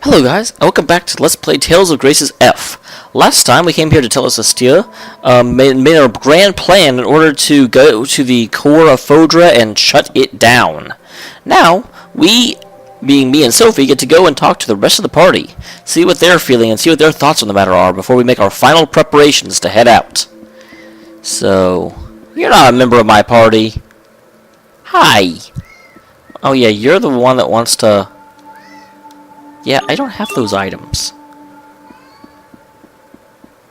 Hello guys, and welcome back to Let's Play Tales of Grace's F. Last time we came here to tell Asbel made a grand plan in order to go to the core of Fodra and shut it down. Now, we, being me and Sophie, get to go and talk to the rest of the party, see what they're feeling and see what their thoughts on the matter are before we make our final preparations to head out. So, you're not a member of my party. Hi. Oh yeah, you're the one that wants to... Yeah, I don't have those items.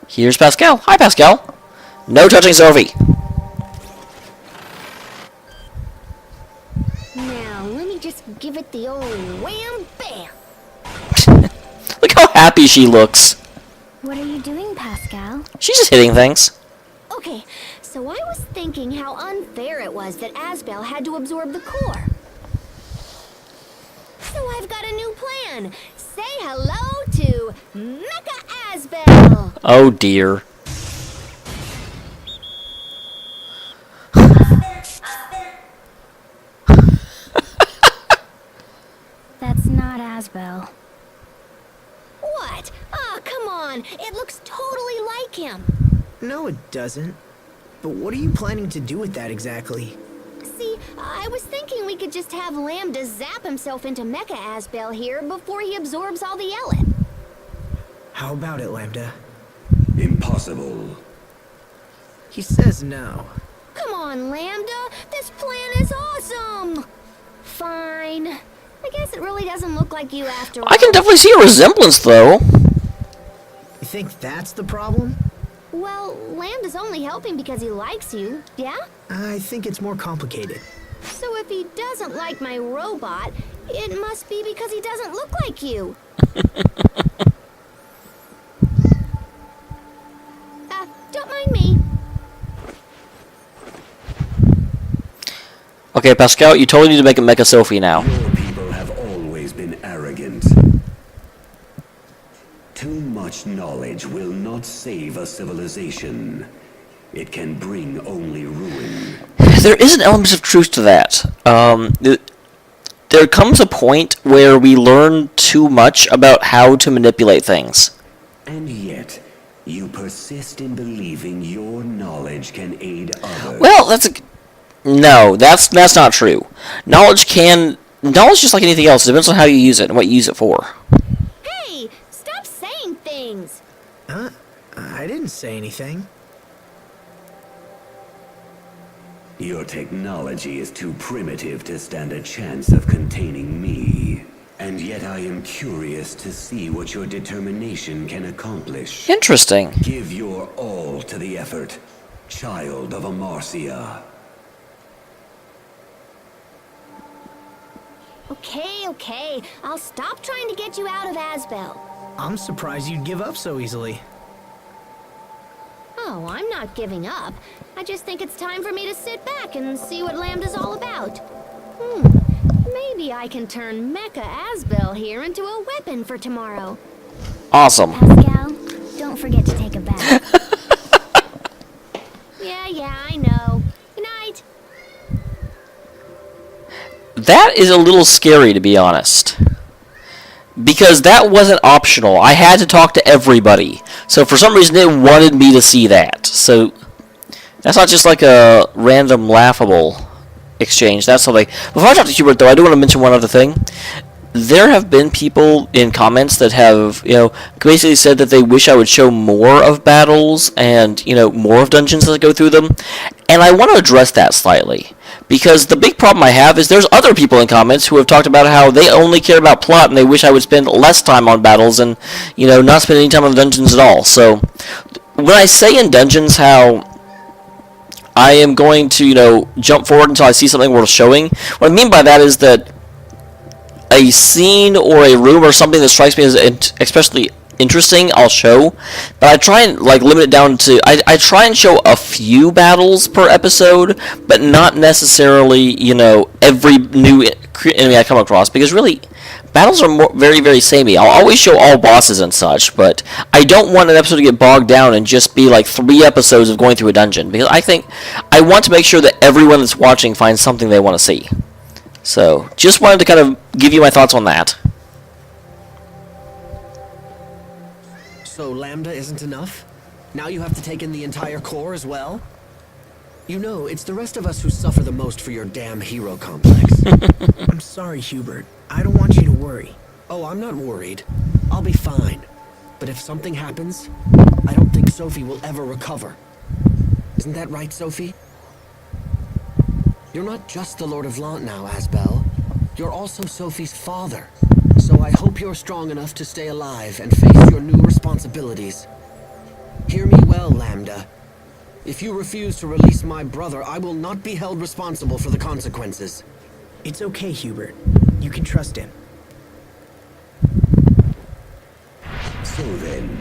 Here's Pascal. Hi, Pascal. No touching Sophie. Now, let me just give it the old wham bam. Look how happy she looks. What are you doing, Pascal? She's just hitting things. Okay, so I was thinking how unfair it was that Asbel had to absorb the core. So I've got a new plan. Say hello to Mecha Asbel. Oh dear. That's not Asbel. What? Ah, come on. It looks totally like him. No, it doesn't. But what are you planning to do with that exactly? See, I was thinking we could just have Lambda zap himself into Mecha Asbel here before he absorbs all the Ellet. How about it, Lambda? Impossible. He says no. Come on, Lambda. This plan is awesome. Fine. I guess it really doesn't look like you after all. I can definitely see a resemblance, though. You think that's the problem? Well, Lambda's only helping because he likes you, yeah? I think it's more complicated. So if he doesn't like my robot, it must be because he doesn't look like you. Don't mind me. Okay, Pascal, you totally need to make a Mecha Sophie now. Your people have always been arrogant. Too much knowledge will not save a civilization. It can bring only ruin. There is an element of truth to that. There comes a point where we learn too much about how to manipulate things. And yet, you persist in believing your knowledge can aid others. Well, no, that's not true. Knowledge, just like anything else, depends on how you use it and what you use it for. Hey, stop saying things. Huh? I didn't say anything. Your technology is too primitive to stand a chance of containing me. And yet I am curious to see what your determination can accomplish. Interesting. Give your all to the effort, child of Amarcia. Okay. I'll stop trying to get you out of Asbel. I'm surprised you'd give up so easily. Oh, I'm not giving up. I just think it's time for me to sit back and see what Lambda's all about. Maybe I can turn Mecha Asbel here into a weapon for tomorrow. Awesome. Pascal, don't forget to take a bath. Yeah, I know. Good night. That is a little scary, to be honest. Because that wasn't optional. I had to talk to everybody. So for some reason it wanted me to see that. So that's not just like a random laughable exchange. That's something. Before I talk to Hubert, though, I do want to mention one other thing. There have been people in comments that have, basically said that they wish I would show more of battles and, more of dungeons as I go through them. And I want to address that slightly. Because the big problem I have is there's other people in comments who have talked about how they only care about plot and they wish I would spend less time on battles and, not spend any time on dungeons at all. So, when I say in dungeons how I am going to, jump forward until I see something worth showing, what I mean by that is that a scene or a room or something that strikes me as especially interesting, I'll show, but I try and limit it down to I try and show a few battles per episode, but not necessarily every new enemy I come across, because really battles are very, very samey. I'll always show all bosses and such, but I don't want an episode to get bogged down and just be like 3 episodes of going through a dungeon, because I think I want to make sure that everyone that's watching finds something they want to see. So, just wanted to kind of give you my thoughts on that. So Lambda isn't enough? Now you have to take in the entire core as well? You know, it's the rest of us who suffer the most for your damn hero complex. I'm sorry, Hubert. I don't want you to worry. Oh, I'm not worried. I'll be fine. But if something happens, I don't think Sophie will ever recover. Isn't that right, Sophie? You're not just the Lord of Lant now, Asbel. You're also Sophie's father. So I hope you're strong enough to stay alive and face your new responsibilities. Hear me well, Lambda. If you refuse to release my brother, I will not be held responsible for the consequences. It's okay, Hubert. You can trust him. So then,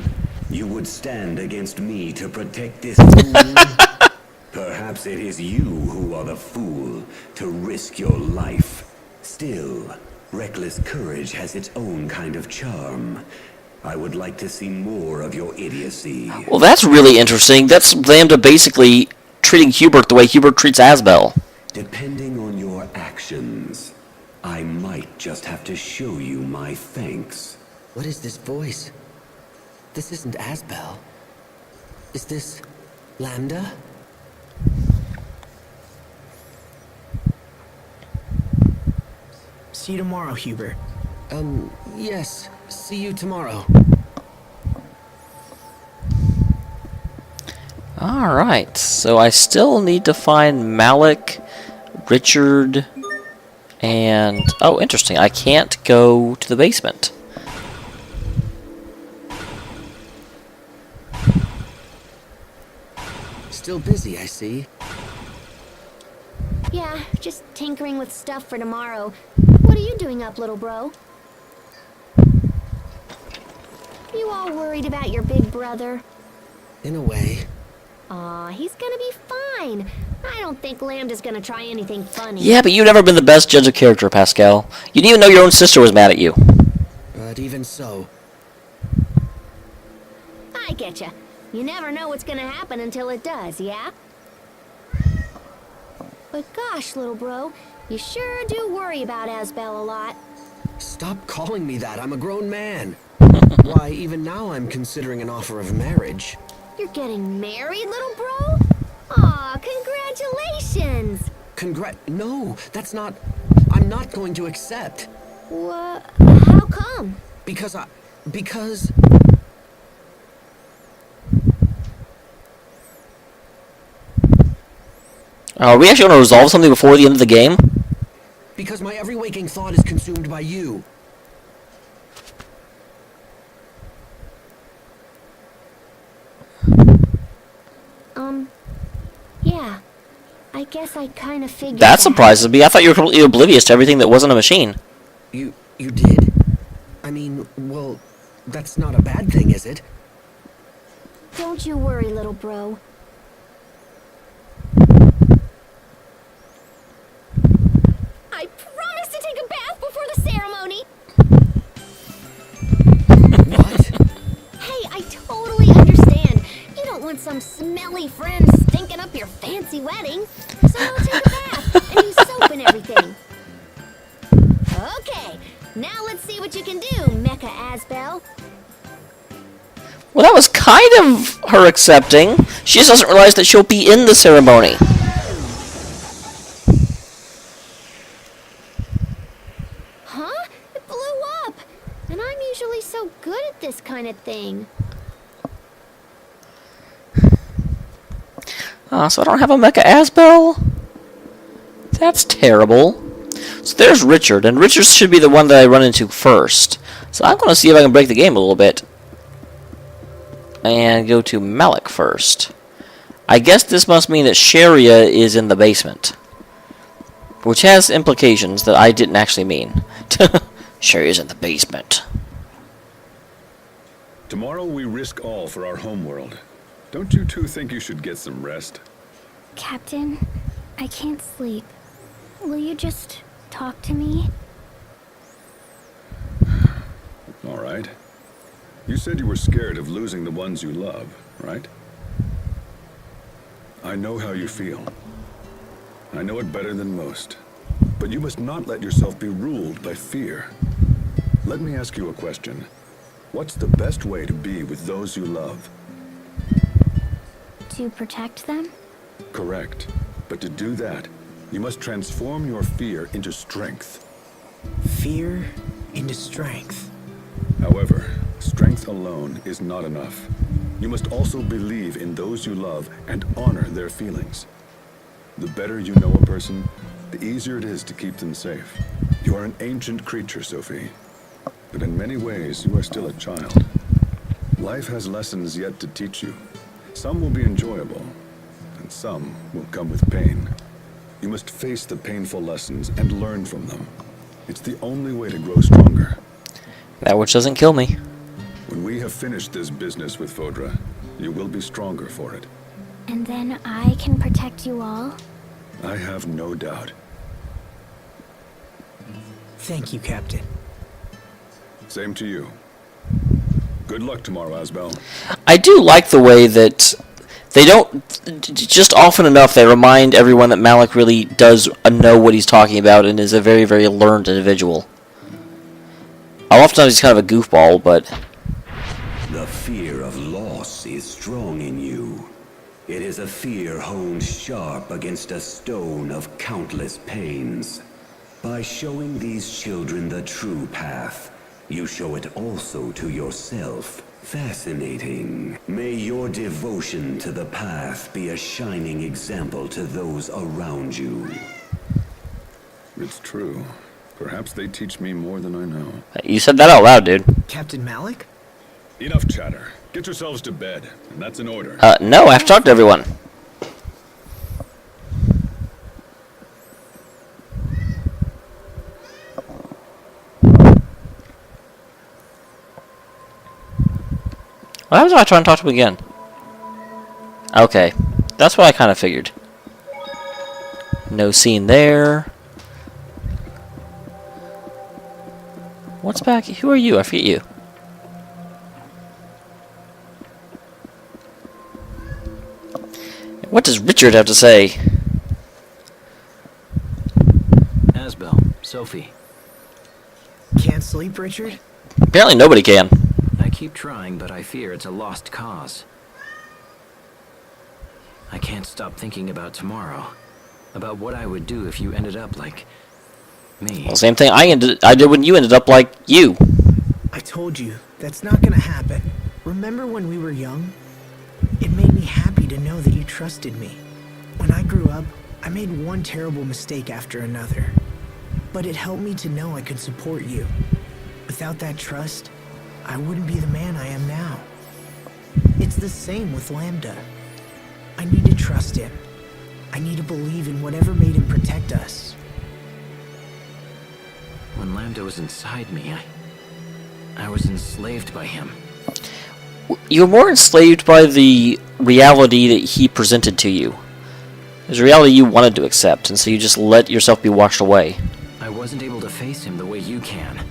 you would stand against me to protect this fool? Perhaps it is you who are the fool to risk your life. Still, reckless courage has its own kind of charm. I would like to see more of your idiocy. Well, that's really interesting. That's Lambda basically treating Hubert the way Hubert treats Asbel. Depending on your actions, I might just have to show you my thanks. What is this voice? This isn't Asbel. Is this Lambda? See you tomorrow, Hubert. Yes. See you tomorrow. Alright, so I still need to find Malik, Richard, and... Oh, interesting. I can't go to the basement. Still busy, I see. Yeah, just tinkering with stuff for tomorrow. What are you doing up, little bro? You all worried about your big brother? In a way. Aw, he's gonna be fine. I don't think Lambda's gonna try anything funny. Yeah, but you've never been the best judge of character, Pascal. You didn't even know your own sister was mad at you. But even so... I getcha. You never know what's gonna happen until it does, yeah? But gosh, little bro, you sure do worry about Asbel a lot. Stop calling me that. I'm a grown man. Why, even now I'm considering an offer of marriage. You're getting married, little bro? Aw, congratulations! No, that's not... I'm not going to accept. What? How come? Because Are we actually going to resolve something before the end of the game? Because my every waking thought is consumed by you. Yeah. I guess I kind of figured That surprises me. I thought you were completely oblivious to everything that wasn't a machine. You did? I mean, well, that's not a bad thing, is it? Don't you worry, little bro. I promise to take a bath before the ceremony! What? Hey, I totally understand. You don't want some smelly friend stinking up your fancy wedding. So I'll take a bath and use soap and everything. Okay, now let's see what you can do, Mecha Asbel. Well, that was kind of her accepting. She just doesn't realize that she'll be in the ceremony. Huh? It blew up! And I'm usually so good at this kind of thing. So I don't have a Mecha Asbel? That's terrible. So there's Richard, and Richard should be the one that I run into first. So I'm going to see if I can break the game a little bit. And go to Malik first. I guess this must mean that Sharia is in the basement. Which has implications that I didn't actually mean. Sharia's in the basement. Tomorrow we risk all for our homeworld. Don't you two think you should get some rest? Captain, I can't sleep. Will you just talk to me? All right. You said you were scared of losing the ones you love, right? I know how you feel. I know it better than most. But you must not let yourself be ruled by fear. Let me ask you a question. What's the best way to be with those you love? To protect them? Correct. But to do that, you must transform your fear into strength. Fear into strength. However, strength alone is not enough. You must also believe in those you love and honor their feelings. The better you know a person, the easier it is to keep them safe. You are an ancient creature, Sophie. But in many ways, you are still a child. Life has lessons yet to teach you. Some will be enjoyable, and some will come with pain. You must face the painful lessons and learn from them. It's the only way to grow stronger. That which doesn't kill me. When we have finished this business with Fodra, you will be stronger for it. And then I can protect you all? I have no doubt. Thank you, Captain. Same to you. Good luck tomorrow, Asbel. I do like the way that they don't, just often enough, they remind everyone that Malik really does know what he's talking about and is a very, very learned individual. Oftentimes he's kind of a goofball, but... The fear of loss is strong in you. It is a fear honed sharp against a stone of countless pains. By showing these children the true path, you show it also to yourself. Fascinating. May your devotion to the path be a shining example to those around you. It's true. Perhaps they teach me more than I know. You said that out loud, dude. Captain Malik? Enough chatter. Get yourselves to bed, and that's an order. No, I have to talk to everyone. What happens if I try and talk to him again? Okay, that's what I kind of figured. No scene there. What's back? Who are you? I forget you. What does Richard have to say? Asbel, Sophie. Can't sleep, Richard? Apparently nobody can. I keep trying, but I fear it's a lost cause. I can't stop thinking about tomorrow. About what I would do if you ended up like me. Well, same thing I did when you ended up like you. I told you, that's not gonna happen. Remember when we were young? It made me happy to know that you trusted me. When I grew up, I made one terrible mistake after another. But it helped me to know I could support you. Without that trust, I wouldn't be the man I am now. It's the same with Lambda. I need to trust him. I need to believe in whatever made him protect us. When Lambda was inside me, I was enslaved by him. You're more enslaved by the reality that he presented to you. There's a reality you wanted to accept, and so you just let yourself be washed away. I wasn't able to face him the way you can.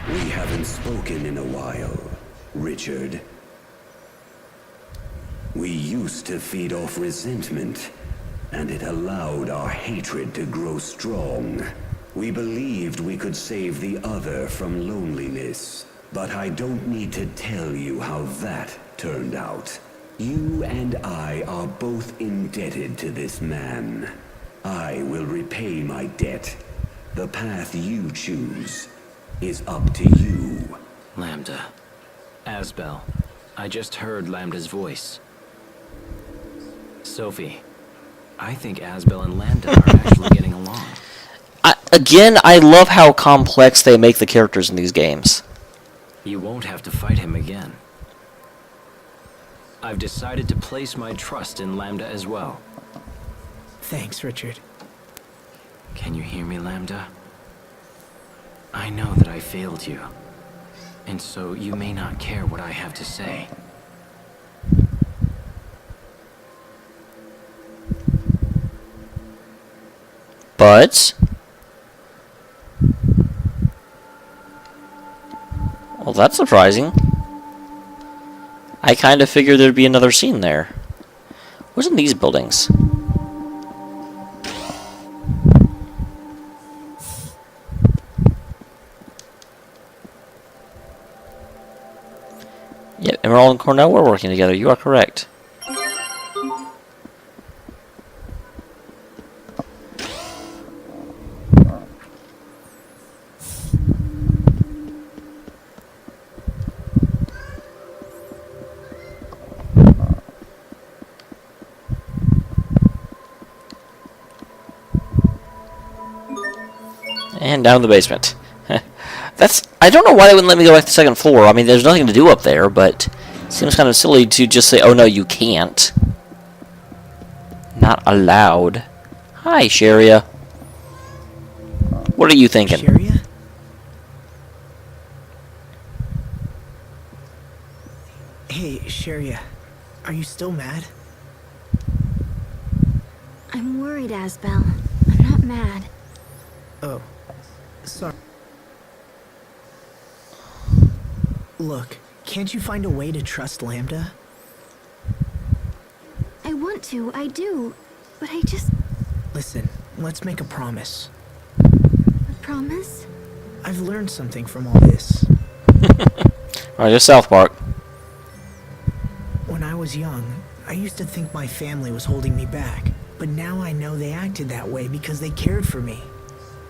We haven't spoken in a while, Richard. We used to feed off resentment, and it allowed our hatred to grow strong. We believed we could save the other from loneliness, but I don't need to tell you how that turned out. You and I are both indebted to this man. I will repay my debt. The path you choose is up to you. Lambda. Asbel. I just heard Lambda's voice. Sophie. I think Asbel and Lambda are actually getting along. Again, I love how complex they make the characters in these games. You won't have to fight him again. I've decided to place my trust in Lambda as well. Thanks, Richard. Can you hear me, Lambda? I know that I failed you, and so you may not care what I have to say. But... well, that's surprising. I kind of figured there'd be another scene there. What's in these buildings? Yep, Emerald and Cornell were working together. You are correct. And down the basement. I don't know why they wouldn't let me go back to the second floor. I mean, there's nothing to do up there, but it seems kind of silly to just say, oh no, you can't. Not allowed. Hi, Sharia. What are you thinking? Sharia? Hey, Sharia. Are you still mad? I'm worried, Asbel. I'm not mad. Oh. Sorry. Look, can't you find a way to trust Lambda? I want to, I do. But I just... Listen, let's make a promise. A promise? I've learned something from all this. Alright, just South Park. When I was young, I used to think my family was holding me back. But now I know they acted that way because they cared for me.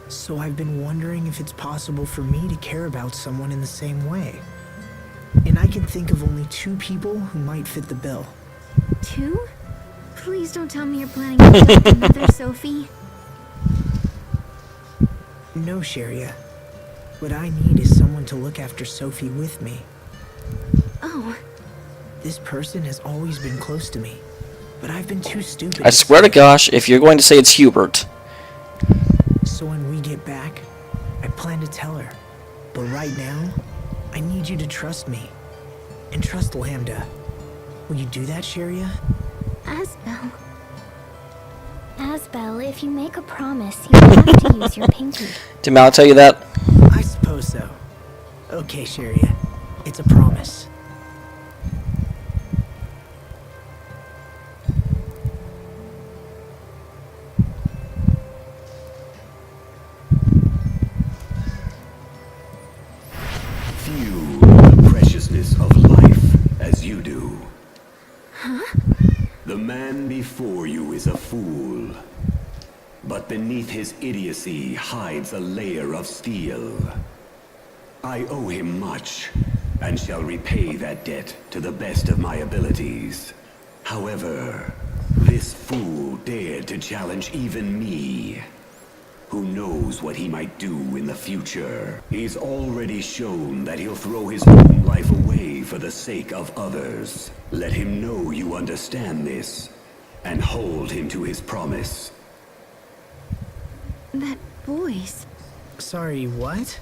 So I've been wondering if it's possible for me to care about someone in the same way. And I can think of only 2 people who might fit the bill. 2? Please don't tell me you're planning to adopt another Sophie. No, Sharia. What I need is someone to look after Sophie with me. Oh, This person has always been close to me, but I've been too stupid. I swear to gosh, if you're going to say it's Hubert. So when we get back, I plan to tell her. But right now, I need you to trust me. And trust Lambda. Will you do that, Sharia? Asbel. Asbel, if you make a promise, you have to use your pinky. Did Malik tell you that? I suppose so. Okay, Sharia. It's a promise. Few know the preciousness of life as you do. The man before you is a fool. But beneath his idiocy hides a layer of steel. I owe him much, and shall repay that debt to the best of my abilities. However, this fool dared to challenge even me. Who knows what he might do in the future? He's already shown that he'll throw his own life away for the sake of others. Let him know you understand this, and hold him to his promise. That voice. Sorry, what?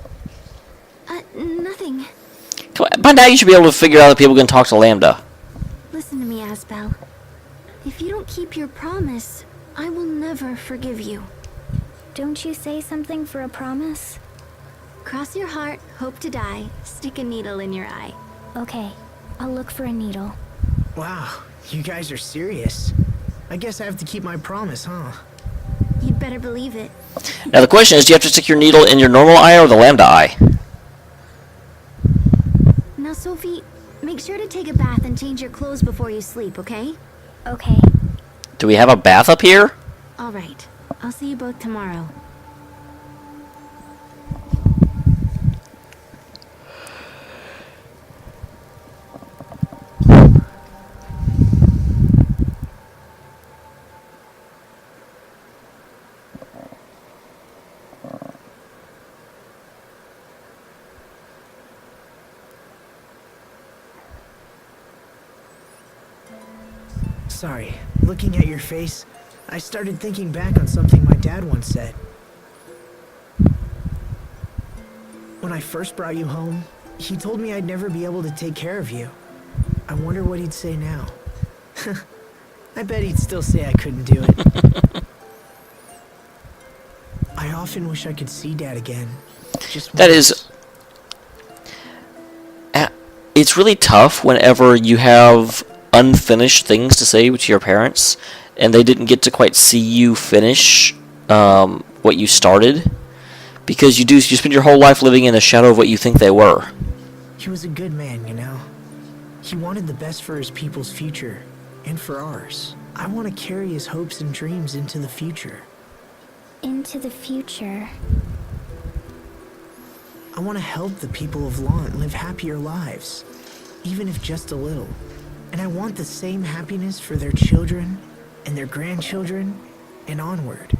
Nothing. Come on, by now you should be able to figure out that people can talk to Lambda. Listen to me, Asbel. If you don't keep your promise, I will never forgive you. Don't you say something for a promise? Cross your heart, hope to die, stick a needle in your eye. Okay, I'll look for a needle. Wow, you guys are serious. I guess I have to keep my promise, huh? You'd better believe it. Now the question is, do you have to stick your needle in your normal eye or the Lambda eye? Now, Sophie, make sure to take a bath and change your clothes before you sleep, okay? Okay. Do we have a bath up here? All right. I'll see you both tomorrow. Sorry, looking at your face, I started thinking back on something my dad once said. When I first brought you home, he told me I'd never be able to take care of you. I wonder what he'd say now. I bet he'd still say I couldn't do it. I often wish I could see Dad again. Just That once. is... It's really tough whenever you have unfinished things to say to your parents, and they didn't get to quite see you finish what you started, because you spend your whole life living in the shadow of what you think they were. He was a good man, you know. He wanted the best for his people's future, and for ours. I want to carry his hopes and dreams into the future. Into the future. I want to help the people of Lant live happier lives, even if just a little. And I want the same happiness for their children and their grandchildren and onward.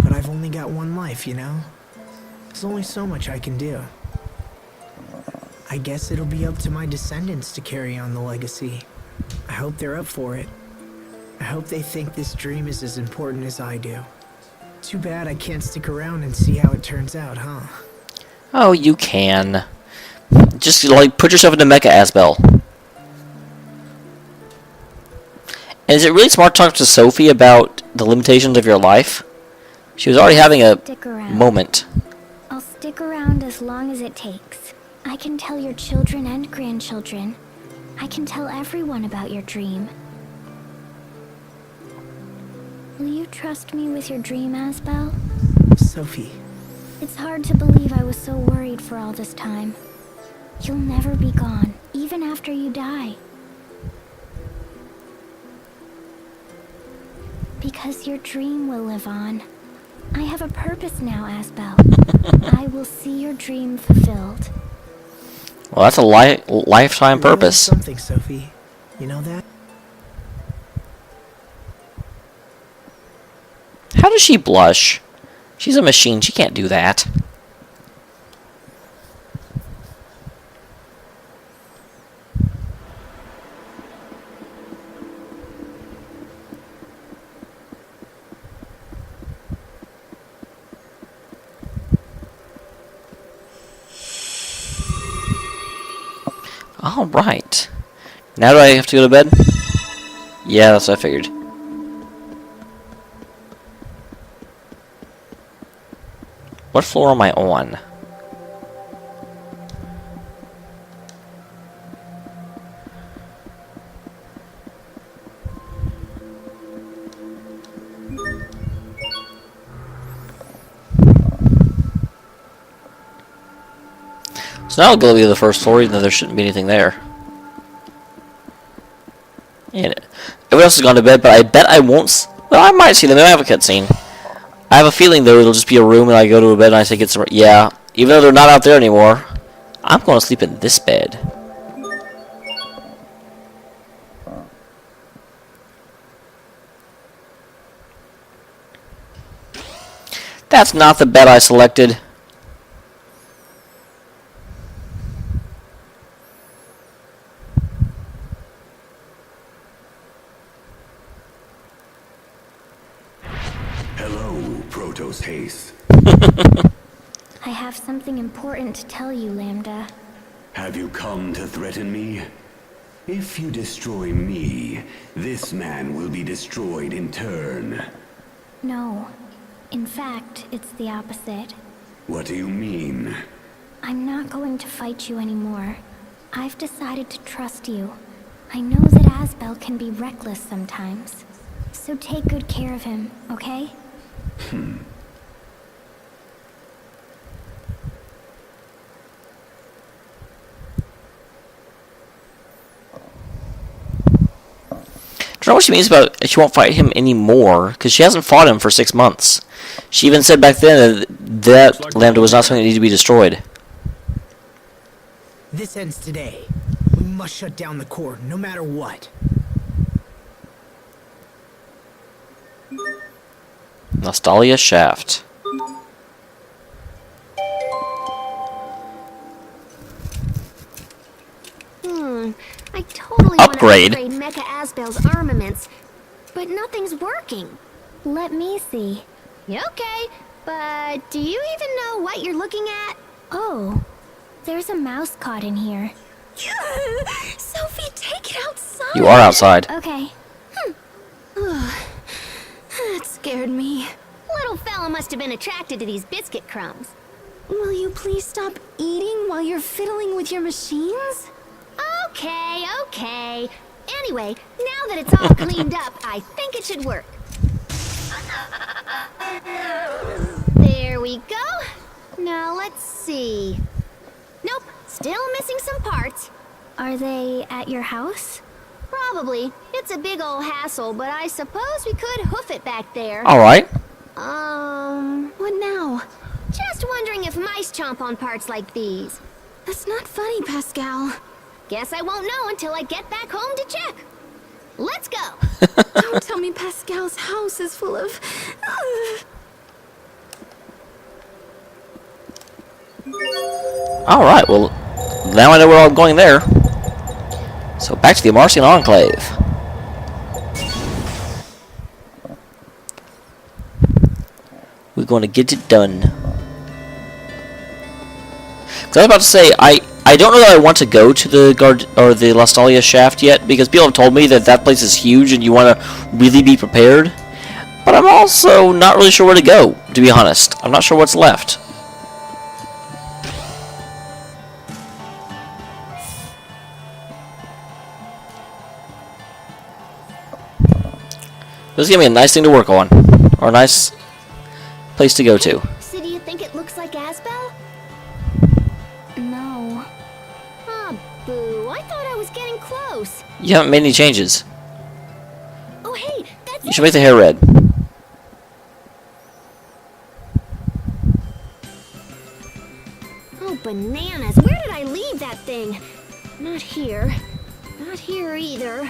But I've only got one life, you know? There's only so much I can do. I guess it'll be up to my descendants to carry on the legacy. I hope they're up for it. I hope they think this dream is as important as I do. Too bad I can't stick around and see how it turns out, huh? Oh, you can. Just, like, put yourself into Mecha Asbel. And is it really smart to talk to Sophie about the limitations of your life? She was already having a moment. I'll stick around as long as it takes. I can tell your children and grandchildren. I can tell everyone about your dream. Will you trust me with your dream, Asbel? Sophie. It's hard to believe I was so worried for all this time. You'll never be gone, even after you die. Because your dream will live on. I have a purpose now, Asbel. I will see your dream fulfilled. Well, that's a lifetime purpose. Something, Sophie. You know that? How does she blush? She's a machine. She can't do that. All right. Now do I have to go to bed? Yeah, that's what I figured. What floor am I on? So now I'll go to the first floor, even though there shouldn't be anything there. And everyone else has gone to bed, but I bet I won't. Well, I might see them. They might have a cutscene. I have a feeling, though, it'll just be a room, and I go to a bed, and I say, get some... Yeah, even though they're not out there anymore, I'm going to sleep in this bed. That's not the bed I selected. Haste. I have something important to tell you, Lambda. Have you come to threaten me? If you destroy me, this man will be destroyed in turn. No. In fact, it's the opposite. What do you mean? I'm not going to fight you anymore. I've decided to trust you. I know that Asbel can be reckless sometimes. So take good care of him, okay? I don't know what she means about she won't fight him anymore, because she hasn't fought him for 6 months. She even said back then that Lambda was not something that needed to be destroyed. This ends today. We must shut down the core, no matter what. Nostalgia Shaft. I totally Upgrade. want to upgrade Mecha Asbel's armaments, but nothing's working. Let me see. Okay, but do you even know what you're looking at? Oh, there's a mouse caught in here. Sophie, take it outside. You are outside. Okay. That scared me. Little fella must have been attracted to these biscuit crumbs. Will you please stop eating while you're fiddling with your machines? Okay. Anyway, now that it's all cleaned up, I think it should work. There we go. Now let's see. Nope, still missing some parts. Are they at your house? Probably. It's a big old hassle, but I suppose we could hoof it back there. Alright. What now? Just wondering if mice chomp on parts like these. That's not funny, Pascal. Guess I won't know until I get back home to check. Let's go. Don't tell me Pascal's house is full of... Alright, well, now I know where I'm going there. So back to the Marcian Enclave. We're going to get it done. 'Cause I was about to say, I don't know that I want to go to the the Lastalia shaft yet, because people have told me that that place is huge and you want to really be prepared. But I'm also not really sure where to go, to be honest. I'm not sure what's left. This is gonna be a nice thing to work on, or a nice place to go to. So do you think it looks like Asbel? No. Ah, boo. I thought I was getting close. You haven't made any changes. Oh, hey, that's You should make the hair red. Oh, bananas. Where did I leave that thing? Not here. Not here either.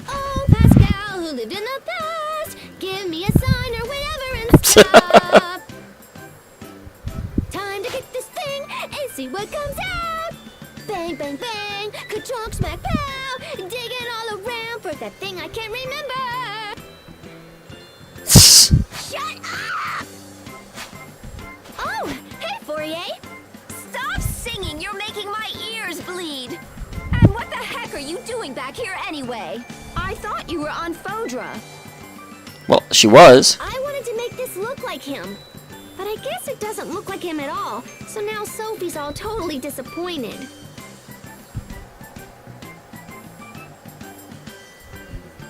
Oh, Pascal, who lived in the past, give me a sign or whatever and stop. Time to kick this thing and see what comes out. Bang, bang, bang, ka-chonk, smack, pow. Digging all around for that thing I can't remember. Shut up! Oh, hey, Fourier. Stop singing, you're making my ears bleed. And what the heck are you doing back here anyway? I thought you were on Fodra. Well, she was. I wanted to make this look like him. But I guess it doesn't look like him at all. So now Sophie's all totally disappointed.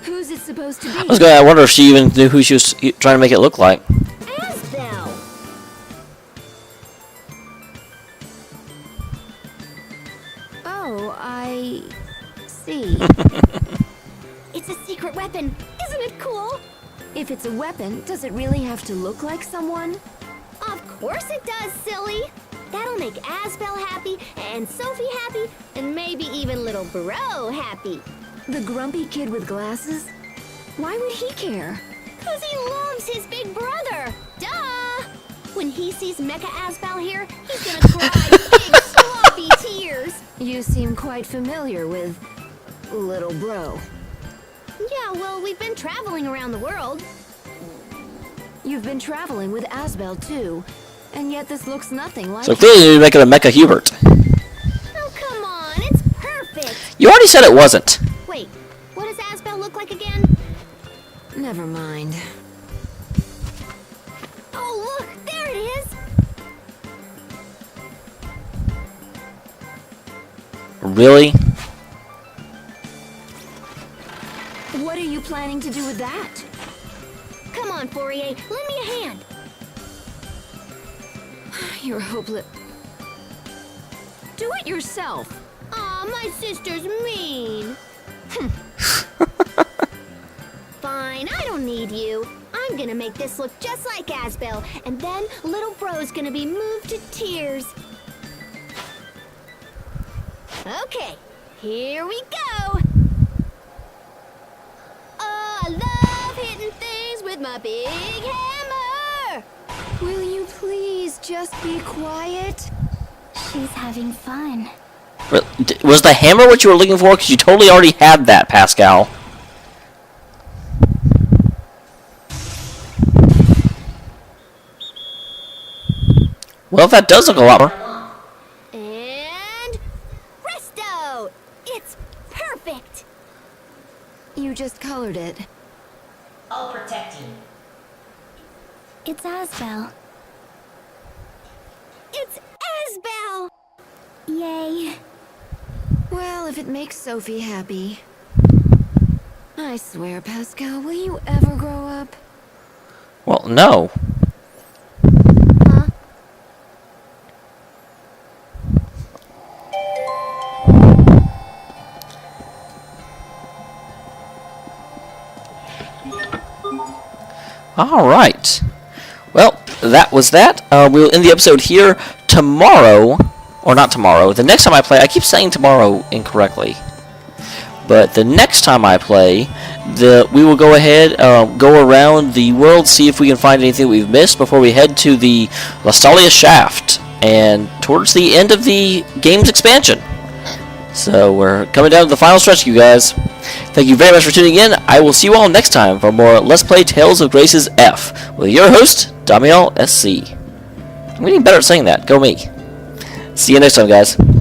Who's it supposed to be? I wonder if she even knew who she was trying to make it look like. Asbel! Oh, I see. It's a secret weapon. Isn't it cool? If it's a weapon, does it really have to look like someone? Of course it does, silly. That'll make Asbel happy, and Sophie happy, and maybe even little Bro happy. The grumpy kid with glasses? Why would he care? 'Cause he loves his big brother. Duh! When he sees Mecha Asbel here, he's gonna cry big sloppy tears. You seem quite familiar with little bro. Yeah, well, we've been traveling around the world. You've been traveling with Asbel too, and yet this looks nothing like So clearly you're making a Mecha Hubert. Oh, come on, it's perfect. You already said it wasn't. Wait, what does Asbel look like again? Never mind. Oh, look, there it is. Really? What are you planning to do with that? Come on, Fourier, lend me a hand. You're hopeless. Do it yourself. Aw, my sister's mean. Fine, I don't need you. I'm gonna make this look just like Asbel, and then little bro's gonna be moved to tears. Okay, here we go. Oh, I love hitting things with my big hammer. Will you please just be quiet? She's having fun. Was the hammer what you were looking for? Because you totally already had that, Pascal. Well, that does look a lot more. And presto! It's perfect! You just colored it. I'll protect you. It's Asbel. It's Asbel! Yay. Well, if it makes Sophie happy. I swear, Pascal, will you ever grow up? Well, no. Huh? Alright. Well, that was that. We'll end the episode here. Tomorrow, or not tomorrow, the next time I play, I keep saying tomorrow incorrectly. But the next time I play, we will go ahead, go around the world, see if we can find anything we've missed before we head to the Lastalia Shaft, and towards the end of the game's expansion. So we're coming down to the final stretch, you guys. Thank you very much for tuning in. I will see you all next time for more Let's Play Tales of Graces F with your host, Damiel SC. I'm getting better at saying that. Go me. See you next time, guys.